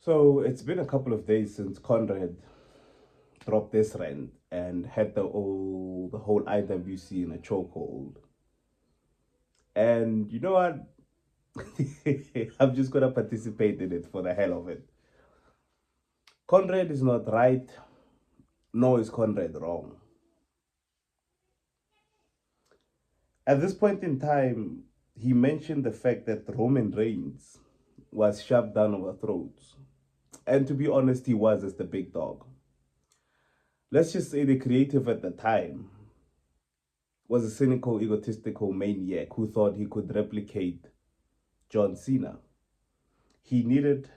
So it's been a couple of days since Conrad dropped this rant and had the whole IWC in a chokehold. And you know what? I'm just gonna participate in it for the hell of it. Conrad is not right, nor is Conrad wrong. At this point in time, he mentioned the fact that Roman Reigns was shoved down our throats. And to be honest, he was as the big dog. Let's just say the creative at the time was a cynical, egotistical maniac who thought he could replicate John Cena. He needed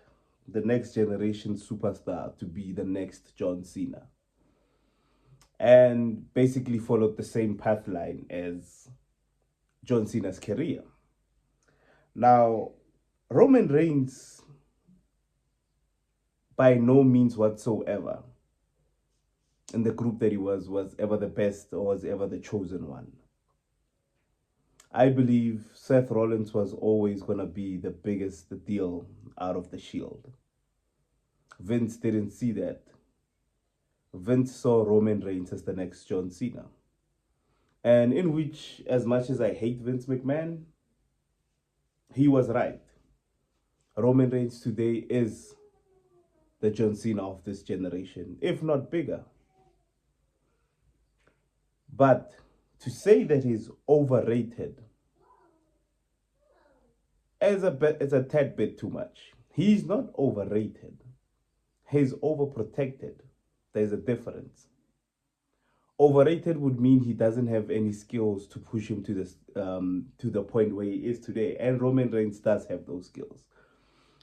the next generation superstar to be the next John Cena and basically followed the same path line as John Cena's career. Now, Roman Reigns, by no means whatsoever, in the group that he was ever the best or was ever the chosen one. I believe Seth Rollins was always going to be the biggest deal out of the Shield. Vince didn't see that. Vince saw Roman Reigns as the next John Cena. And in which, as much as I hate Vince McMahon, he was right. Roman Reigns today is the John Cena of this generation, if not bigger. But to say that he's overrated is a tad bit too much. He's not overrated. He's overprotected. There's a difference. Overrated would mean he doesn't have any skills to push him to this to the point where he is today. And Roman Reigns does have those skills.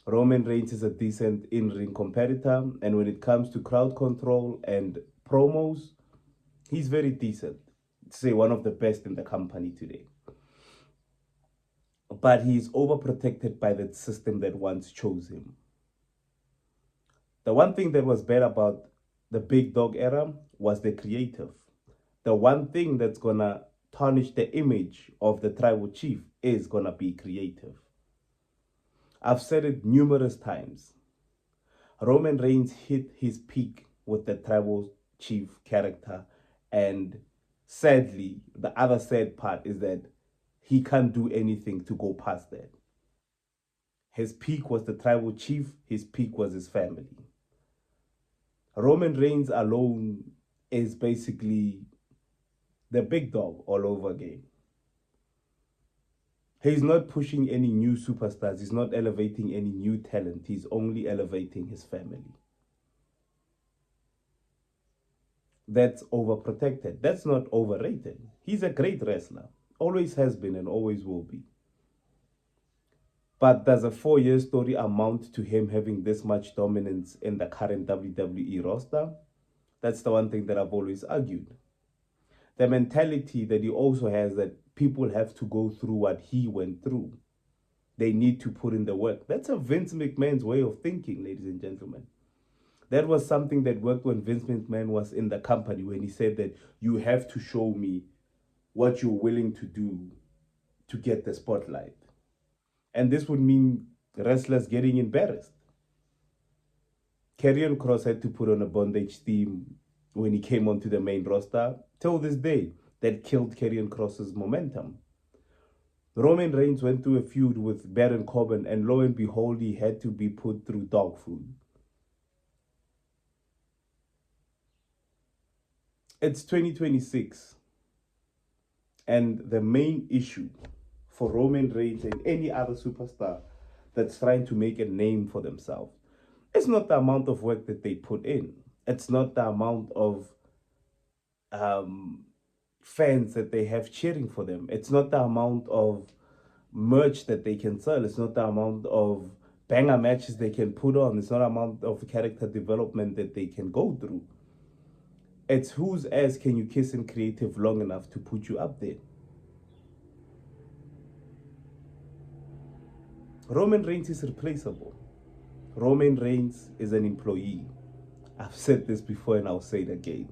Roman Reigns is a decent in-ring competitor, and when it comes to crowd control and promos, he's very decent. Say one of the best in the company today. But he's overprotected by the system that once chose him. The one thing that was bad about the big dog era was the creative. The one thing that's gonna tarnish the image of the tribal chief is gonna be creative. I've said it numerous times. Roman Reigns hit his peak with the tribal chief character, and sadly, the other sad part is that he can't do anything to go past that. His peak was the tribal chief, his peak was his family. Roman Reigns alone is basically the big dog all over again. He's not pushing any new superstars, he's not elevating any new talent, he's only elevating his family. That's overprotected. That's not overrated. He's a great wrestler, always has been and always will be. But does a 4-year story amount to him having this much dominance in the current WWE roster? That's the one thing that I've always argued. The mentality that he also has that people have to go through what he went through. They need to put in the work. That's a Vince McMahon's way of thinking, ladies and gentlemen. That was something that worked when Vince McMahon was in the company, when he said that you have to show me what you're willing to do to get the spotlight. And this would mean wrestlers getting embarrassed. Karrion Kross had to put on a bondage theme when he came onto the main roster. Till this day, that killed Karrion Kross's momentum. Roman Reigns went through a feud with Baron Corbin, and lo and behold, he had to be put through dog food. It's 2026, and the main issue for Roman Reigns and any other superstar that's trying to make a name for themselves, it's not the amount of work that they put in. It's not the amount of fans that they have cheering for them. It's not the amount of merch that they can sell. It's not the amount of banger matches they can put on. It's not the amount of character development that they can go through. It's whose ass can you kiss in creative long enough to put you up there. Roman Reigns is replaceable. Roman Reigns is an employee. I've said this before and I'll say it again.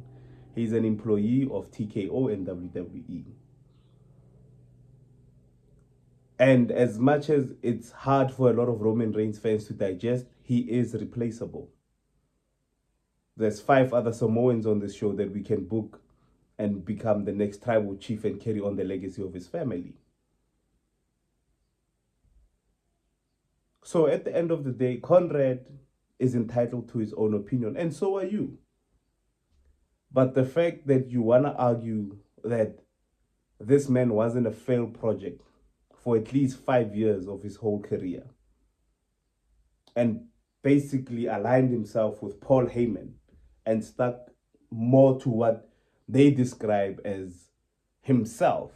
He's an employee of TKO and WWE. And as much as it's hard for a lot of Roman Reigns fans to digest, he is replaceable. There's 5 other Samoans on this show that we can book and become the next tribal chief and carry on the legacy of his family. So at the end of the day, Conrad is entitled to his own opinion, and so are you. But the fact that you want to argue that this man wasn't a failed project for at least 5 years of his whole career and basically aligned himself with Paul Heyman and stuck more to what they describe as himself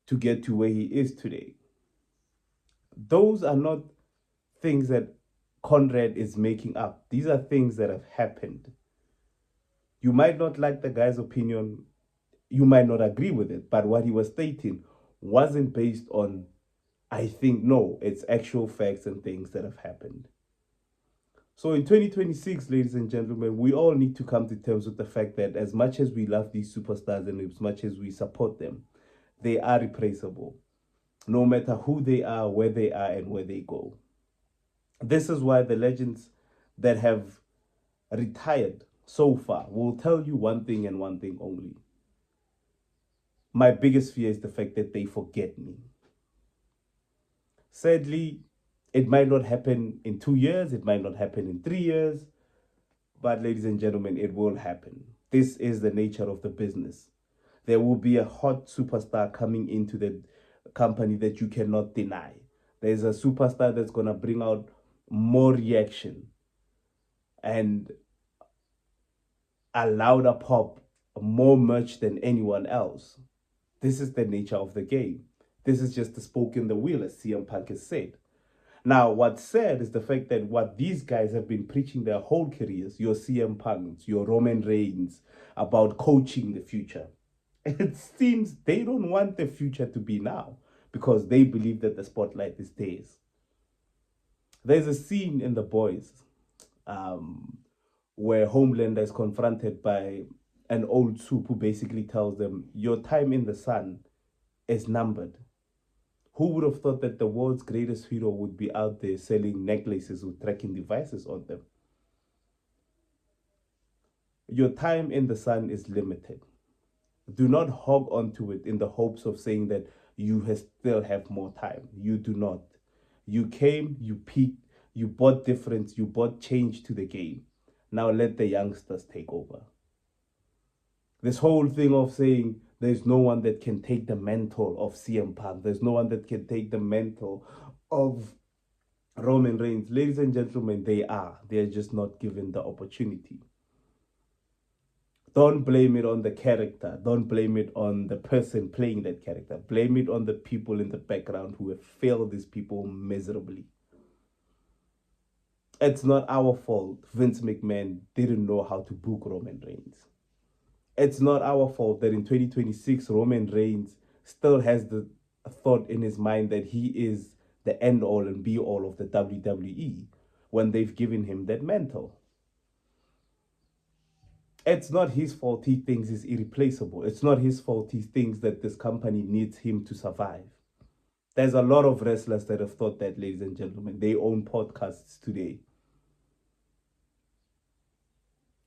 to get to where he is today. Those are not things that Conrad is making up. These are things that have happened. You might not like the guy's opinion, you might not agree with it, but what he was stating wasn't based on, I think, no, it's actual facts and things that have happened. So in 2026, ladies and gentlemen, we all need to come to terms with the fact that as much as we love these superstars and as much as we support them, they are replaceable, no matter who they are, where they are, and where they go. This is why the legends that have retired so far will tell you one thing and one thing only. My biggest fear is the fact that they forget me. Sadly, it might not happen in 2 years, it might not happen in 3 years, but ladies and gentlemen, it will happen. This is the nature of the business. There will be a hot superstar coming into the company that you cannot deny. There's a superstar that's going to bring out more reaction and a louder pop, more merch than anyone else. This is the nature of the game. This is just the spoke in the wheel, as CM Punk has said. Now, what's sad is the fact that what these guys have been preaching their whole careers, your CM Punks, your Roman Reigns, about coaching the future. It seems they don't want the future to be now because they believe that the spotlight is theirs. There's a scene in The Boys where Homelander is confronted by an old soup who basically tells them, your time in the sun is numbered. Who would have thought that the world's greatest hero would be out there selling necklaces with tracking devices on them? Your time in the sun is limited. Do not hog onto it in the hopes of saying that you still have more time. You do not. You came, you peaked, you brought difference, you brought change to the game. Now let the youngsters take over. This whole thing of saying there's no one that can take the mantle of CM Punk, there's no one that can take the mantle of Roman Reigns. Ladies and gentlemen, they are. They're just not given the opportunity. Don't blame it on the character. Don't blame it on the person playing that character. Blame it on the people in the background who have failed these people miserably. It's not our fault Vince McMahon didn't know how to book Roman Reigns. It's not our fault that in 2026, Roman Reigns still has the thought in his mind that he is the end all and be all of the WWE when they've given him that mantle. It's not his fault he thinks he's irreplaceable. It's not his fault he thinks that this company needs him to survive. There's a lot of wrestlers that have thought that, ladies and gentlemen. They own podcasts today.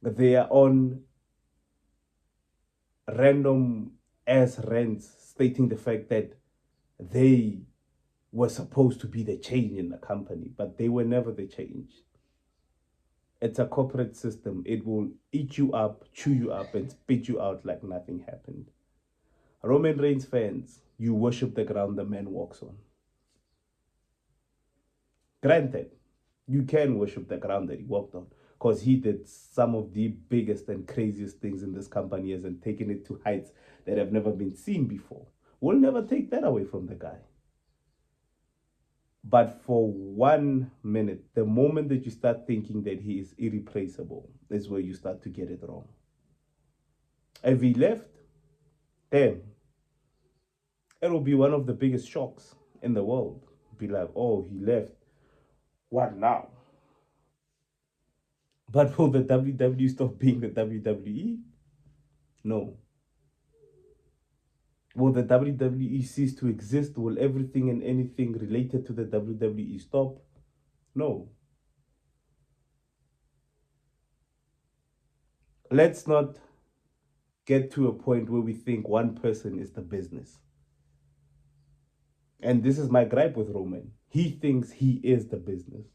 They are on random ass rants stating the fact that they were supposed to be the change in the company, but they were never the change. It's a corporate system. It will eat you up, chew you up, and spit you out like nothing happened. Roman Reigns fans, you worship the ground the man walks on. Granted, you can worship the ground that he walked on, because he did some of the biggest and craziest things in this company and taken it to heights that have never been seen before. We'll never take that away from the guy. But for 1 minute, the moment that you start thinking that he is irreplaceable, is where you start to get it wrong. If he left, then it will be one of the biggest shocks in the world. Be like, oh, he left. What now? But will the WWE stop being the WWE? No. Will the WWE cease to exist? Will everything and anything related to the WWE stop? No. Let's not get to a point where we think one person is the business. And this is my gripe with Roman. He thinks he is the business.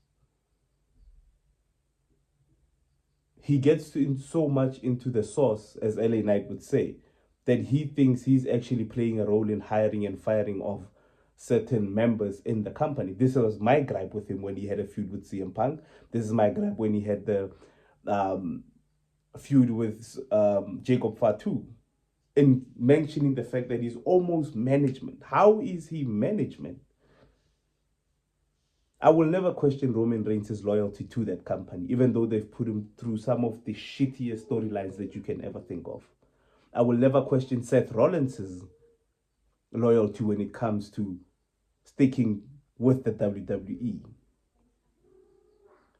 He gets in so much into the sauce, as LA Knight would say, that he thinks he's actually playing a role in hiring and firing of certain members in the company. This was my gripe with him when he had a feud with CM Punk. This is my gripe when he had the feud with Jacob Fatu, in mentioning the fact that he's almost management. How is he management? I will never question Roman Reigns' loyalty to that company, even though they've put him through some of the shittiest storylines that you can ever think of. I will never question Seth Rollins' loyalty when it comes to sticking with the WWE.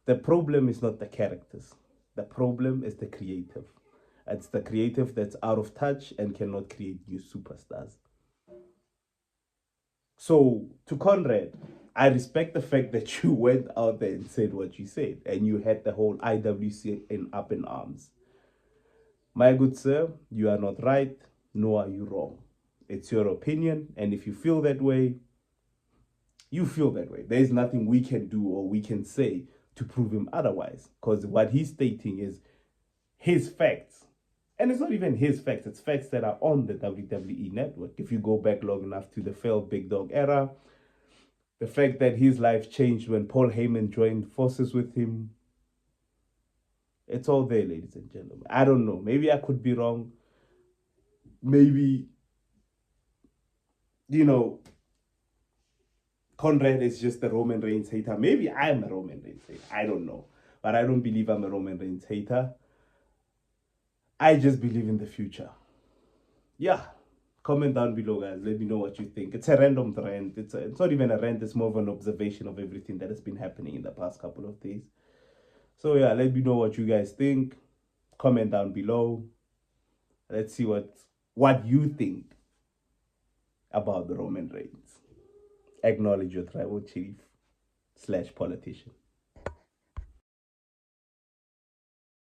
The problem is not the characters. The problem is the creative. It's the creative that's out of touch and cannot create new superstars. So, to Conrad, I respect the fact that you went out there and said what you said, and you had the whole IWC up in arms. My good sir, you are not right, nor are you wrong. It's your opinion, and if you feel that way, you feel that way. There's nothing we can do or we can say to prove him otherwise, because what he's stating is his facts. And it's not even his facts, it's facts that are on the WWE network. If you go back long enough to the failed Big Dog era, the fact that his life changed when Paul Heyman joined forces with him, it's all there, ladies and gentlemen. I don't know. Maybe I could be wrong. Maybe, Conrad is just a Roman Reigns hater. Maybe I'm a Roman Reigns hater. I don't know. But I don't believe I'm a Roman Reigns hater. I just believe in the future. Yeah. Comment down below, guys. Let me know what you think. It's a random rant. It's not even a rant. It's more of an observation of everything that has been happening in the past couple of days. So yeah, let me know what you guys think. Comment down below. Let's see what you think about the Roman Reigns. Acknowledge your tribal chief / politician.